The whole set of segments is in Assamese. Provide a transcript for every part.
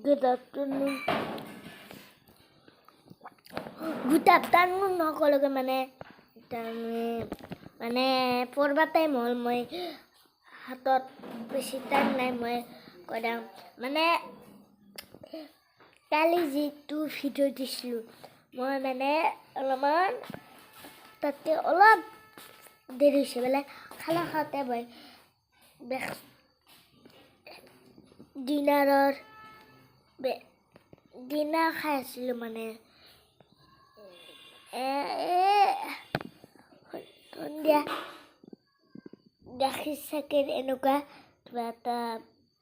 Good afternoon. Good afternoon সকলোকে মানে পঢ়বা টাইম হ'ল মই হাতত বেছি টাইম নাই মই কৈ দাম মানে কালি যিটো ভিডিঅ' দিছিলোঁ মই মানে অলপমান তাতে অলপ দেৰি হৈছে বোলে খানা খাওঁতে মই ডিনাৰ খাই আছিলোঁ মানে সন্ধিয়া গাখীৰ চাখীৰ এনেকুৱা কিবা এটা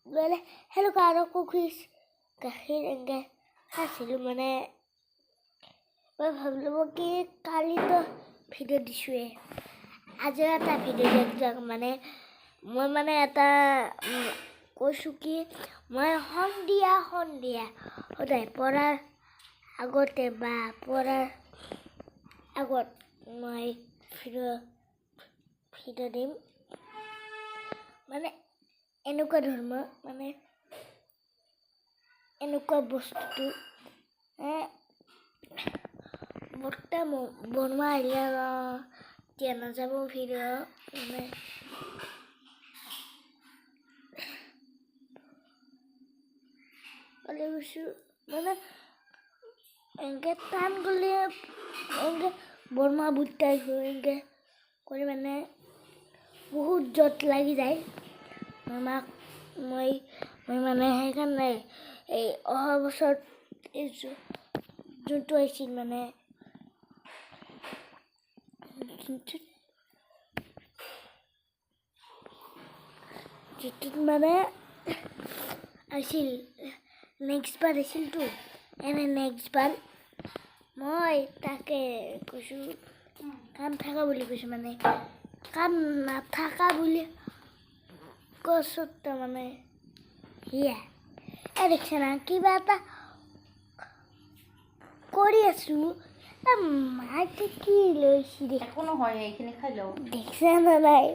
মানে সেনেকুৱা আৰু কুকিজ গাখীৰ এনেকৈ খাইছিলোঁ মানে মই ভাবিলোঁ মই কি কালিতো ভিডিঅ' দিছোঁৱে আজিও এটা ভিডিঅ' দিয়াক মানে মই মানে এটা কৈছোঁ কি মই সন্ধিয়া সদায় পঢ়াৰ আগতে বা পঢ়াৰ আগত মই ভিডিঅ' দিম মানে এনেকুৱা ধৰণৰ মানে এনেকুৱা বস্তুটো বৰ্তা বনোৱা আহিলে এতিয়া নাযাব ভিডিঅ' মানে কৈছোঁ মানে এনেকৈ টান গ'লে এনেকৈ বৰমা বুটাই এনেকৈ কৰি মানে বহুত জত লাগি যায় মাক মই মানে সেইকাৰণে এই অহা বছৰত এই যোনটো আহিছিল মানে যিটোত মানে আহিছিল নেক্সট বাৰ আহিছিলতো নেক্সট বাৰ মই তাকে কৈছোঁ কাম থাকা বুলি কৈছোঁ মানে কাম নাথাকা বুলি কৈছোঁ মানে সেয়া দেখিছে না কিবা এটা কৰি আছোঁ মাকে কি লৈছে একো নহয় এইখিনি খাই লওঁ দেখিছে না নাই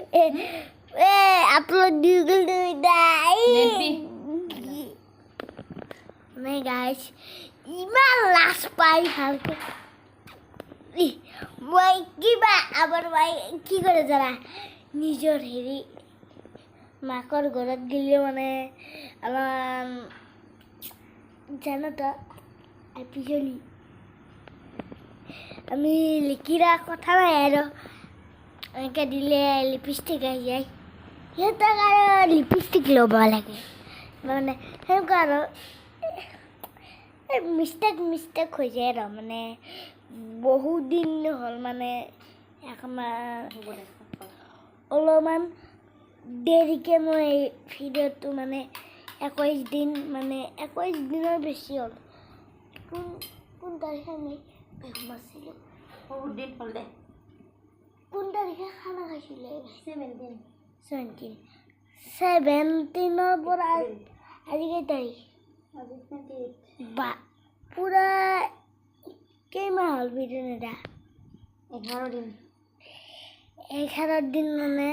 আপলোড দি গ'লো নাই গাইছ ইমান লাজ পাই ভালকৈ মই কিবা আমাৰ মাই কি কৰে জানা নিজৰ হেৰি মাকৰ ঘৰত গ'লে মানে অলপমান জানোতো পিছলি আমি লিখিৰা কথা নাই আৰু এনেকৈ দিলে লিপষ্টিক আহি যায় সিহঁতক আৰু লিপষ্টিক ল'ব লাগে মানে সেনেকুৱা আৰু মিষ্টেক হৈ যায় আৰু মানে বহুত দিন হ'ল মানে অলপমান দেৰিকৈ মই ভিডিঅ'টো মানে 21 দিনৰ বেছি হ'ল কোন তাৰিখে আমি সোমাইছিলোঁ বহুত দিন হ'ল দে কোন তাৰিখে খানা খাইছিলে 17ৰ পৰা আজি কেই তাৰিখ বা পূৰা কেইমাহ হ'ল ভিডিঅ' নেদা 11 দিন মানে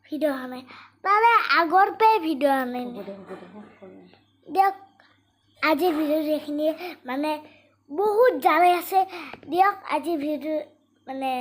ভিডিঅ' অহা নাই তাৰে আগৰ পৰাই ভিডিঅ' অহা নাই দিয়ক আজিৰ ভিডিঅ'টো এইখিনিয়ে মানে বহুত জানে আছে দিয়ক আজিৰ ভিডিঅ'টো মানে